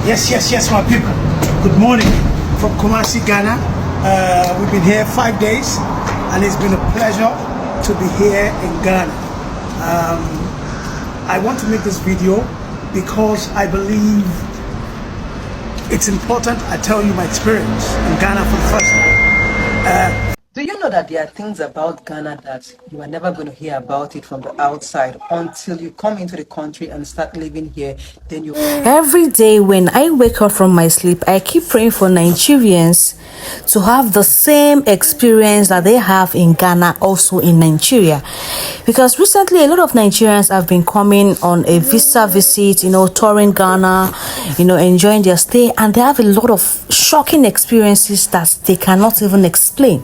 Yes, my people. Good morning from Kumasi, Ghana. We've been here 5 days, and it's been a pleasure to be here in Ghana. I want to make this video because I believe it's important I tell you my experience in Ghana for the first time. Do you know that there are things about Ghana that you are never going to hear about it from the outside until you come into the country and start living here? Then you. Every day when I wake up from my sleep, I keep praying for Nigerians to have the same experience that they have in Ghana, also in Nigeria. Because recently, a lot of Nigerians have been coming on a visa visit, touring Ghana, enjoying their stay, and they have a lot of shocking experiences that they cannot even explain.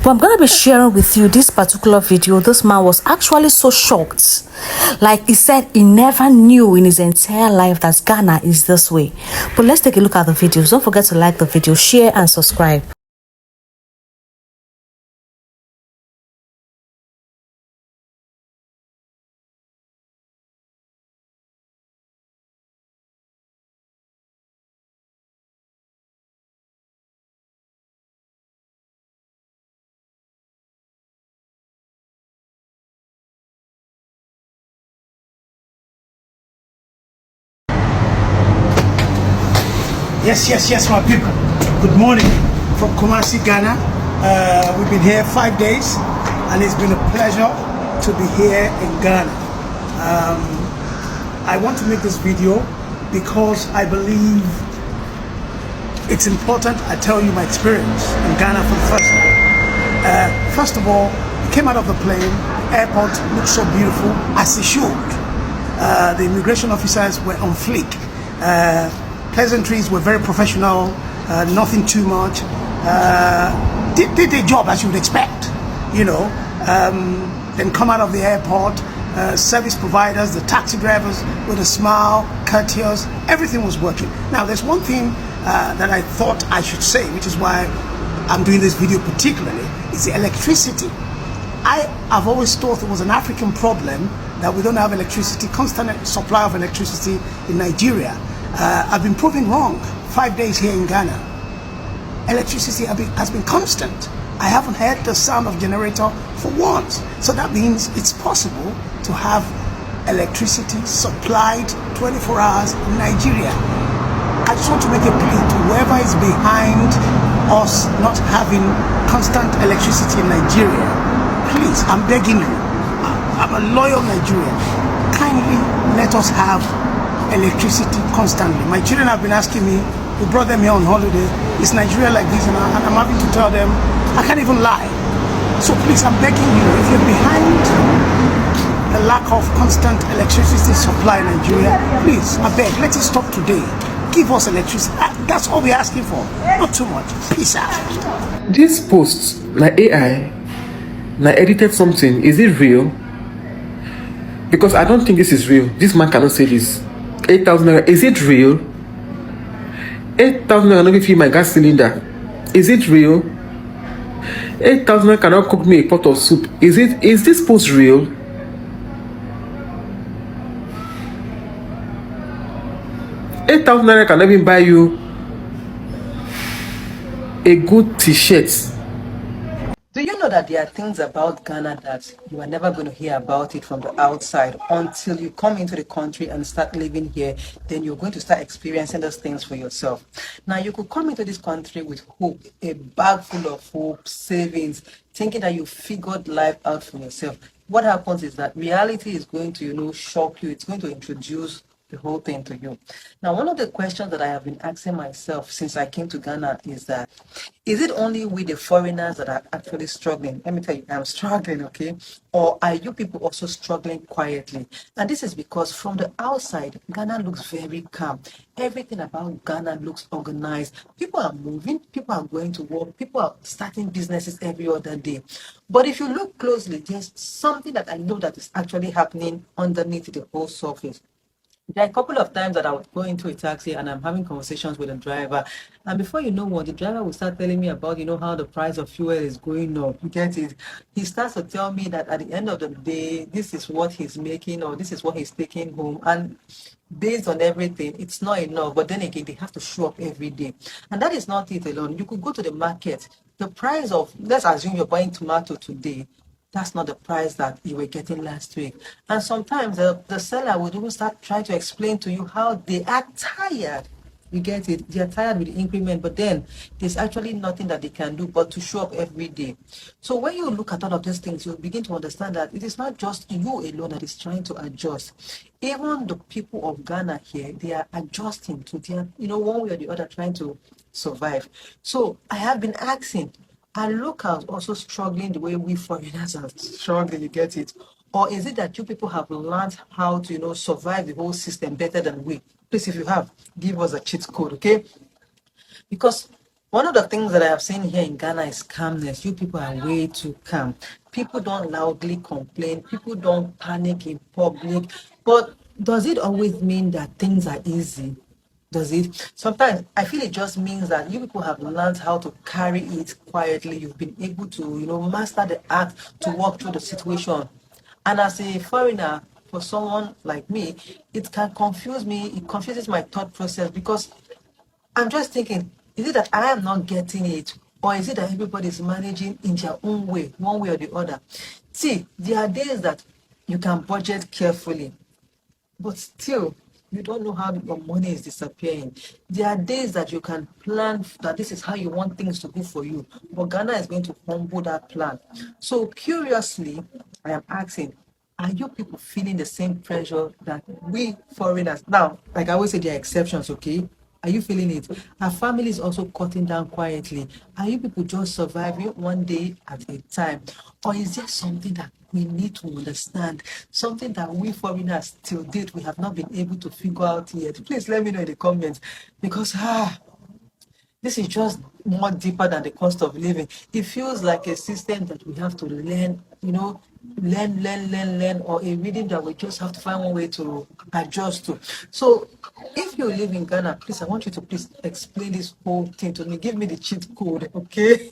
But I'm going to be sharing with you this particular video. This man was actually so shocked. Like he said, he never knew in his entire life that Ghana is this way. But let's take a look at the videos. Don't forget to like the video, share and subscribe. Yes, my people. Good morning from Kumasi, Ghana. We've been here 5 days, and it's been a pleasure to be here in Ghana. I want to make this video because I believe it's important I tell you my experience in Ghana for the first time. First of all, I came out of the plane. The airport looked so beautiful, as it should. The immigration officers were on fleek. Pleasantries were very professional, nothing too much. Did their job as you would expect, Then come out of the airport, service providers, the taxi drivers with a smile, courteous, everything was working. Now, there's one thing that I thought I should say, which is why I'm doing this video particularly, is the electricity. I've always thought it was an African problem that we don't have electricity, constant supply of electricity in Nigeria. I've been proven wrong. 5 days here in Ghana, electricity has been constant. I haven't heard the sound of generator for once. So that means it's possible to have electricity supplied 24 hours in Nigeria. I just want to make a plea to whoever is behind us not having constant electricity in Nigeria. Please, I'm begging you. I'm a loyal Nigerian. Kindly let us have electricity constantly. My children have been asking me, we brought them here on holiday, is Nigeria like this? And I'm having to tell them, I can't even lie. So please, I'm begging you, if you're behind the lack of constant electricity supply in Nigeria, please, I beg, let it stop today. Give us electricity. That's all we're asking for. Not too much. Peace out. This post, like AI, like edited something, is it real? Because I don't think this is real. This man cannot say this. 8,000 naira, is it real? 8,000 naira cannot fill my gas cylinder. Is it real? 8,000 naira cannot cook me a pot of soup. Is this post real? $8,000 cannot even buy you a good t-shirt. Do you know that there are things about Ghana that you are never going to hear about it from the outside until you come into the country and start living here? Then you're going to start experiencing those things for yourself. Now, you could come into this country with hope, a bag full of hope, savings, thinking that you figured life out for yourself. What happens is that reality is going to, shock you. It's going to introduce the whole thing to you. Now, one of the questions that I have been asking myself since I came to Ghana is that, is it only we the foreigners that are actually struggling? Let me tell you, I'm struggling, okay? Or are you people also struggling quietly? And this is because from the outside, Ghana looks very calm. Everything about Ghana looks organized. People are moving, people are going to work, people are starting businesses every other day. But if you look closely, there's something that I know that is actually happening underneath the whole surface. There are a couple of times that I would go into a taxi and I'm having conversations with a driver, and before you know what, the driver will start telling me about, how the price of fuel is going up. You get it? He starts to tell me that at the end of the day, this is what he's making or this is what he's taking home, and based on everything, it's not enough. But then again, they have to show up every day, and that is not it alone. You could go to the market. The price of, let's assume you're buying tomato today, that's not the price that you were getting last week. And sometimes the seller would even start trying to explain to you how they are tired. You get it? They are tired with the increment, but then there's actually nothing that they can do but to show up every day. So when you look at all of these things, you begin to understand that it is not just you alone that is trying to adjust. Even the people of Ghana here, they are adjusting to their, one way or the other, trying to survive. So I have been asking, are locals also struggling the way we foreigners are struggling? You get it? Or is it that you people have learned how to, survive the whole system better than we? Please, if you have, give us a cheat code, okay? Because one of the things that I have seen here in Ghana is calmness. You people are way too calm. People don't loudly complain. People don't panic in public. But does it always mean that things are easy? Does it? Sometimes I feel it just means that you people have learned how to carry it quietly. You've been able to, master the art to walk through the situation. And as a foreigner, for someone like me, it can confuse me. It confuses my thought process because I'm just thinking, is it that I am not getting it? Or is it that everybody is managing in their own way, one way or the other? See, there are days that you can budget carefully, but still, you don't know how your money is disappearing. There are days that you can plan that this is how you want things to go for you, but Ghana is going to humble that plan. So curiously, I am asking, are you people feeling the same pressure that we foreigners? Now, like I always say, there are exceptions, okay? Are you feeling it? Our family is also cutting down quietly. Are you people just surviving one day at a time? Or is there something that we need to understand? Something that we foreigners till date we have not been able to figure out yet? Please let me know in the comments. Because this is just more deeper than the cost of living. It feels like a system that we have to learn, learn, or a reading that we just have to find one way to adjust to. So if you live in Ghana, please, I want you to please explain this whole thing to me. Give me the cheat code, okay?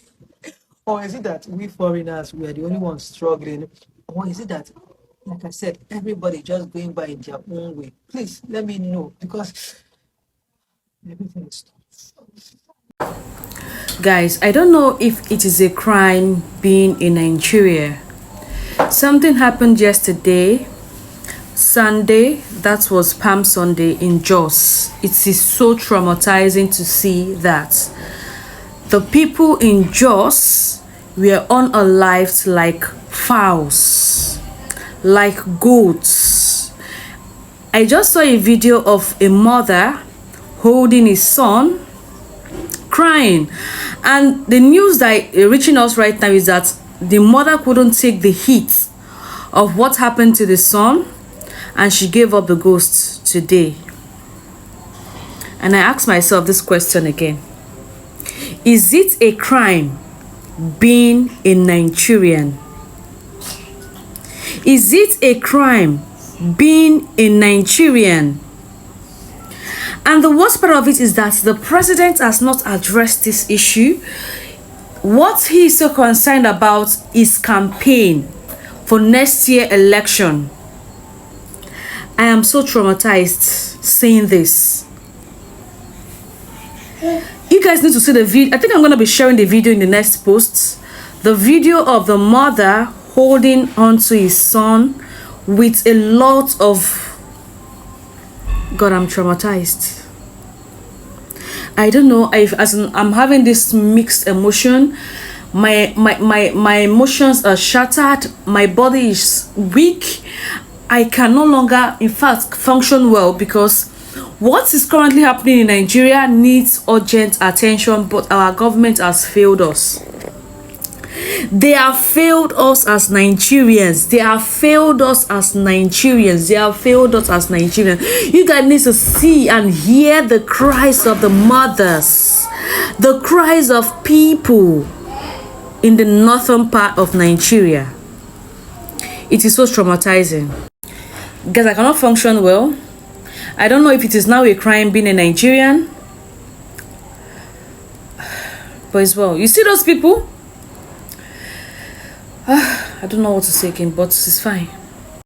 Or is it that we foreigners, we are the only ones struggling? Or is it that, like I said, everybody just going by in their own way? Please let me know, because everything is tough. Guys, I don't know if it is a crime being in Nigeria. Something happened yesterday, Sunday, that was Palm Sunday in Jos. It is so traumatizing to see that the people in Jos were unalived like fowls, like goats. I just saw a video of a mother holding his son, crying, and the news that reaching us right now is that the mother couldn't take the heat of what happened to the son and she gave up the ghost today. And I ask myself this question again: is it a crime being a Nigerian? Is it a crime being a Nigerian? And the worst part of it is that the president has not addressed this issue. What he is so concerned about is campaign for next year election. I am so traumatized saying this. You guys need to see the video. I think I'm going to be sharing the video in the next post. The video of the mother holding onto his son with a lot of... God, I'm traumatized. I don't know if I'm having this mixed emotion. My emotions are shattered. My body is weak. I can no longer, in fact, function well because what is currently happening in Nigeria needs urgent attention, but our government has failed us. They have failed us as Nigerians. They have failed us as Nigerians. They have failed us as Nigerians. You guys need to see and hear the cries of the mothers, the cries of people in the northern part of Nigeria. It is so traumatizing. Guys, I cannot function well. I don't know if it is now a crime being a Nigerian. But as well, you see those people? I don't know what to say again, but it's fine.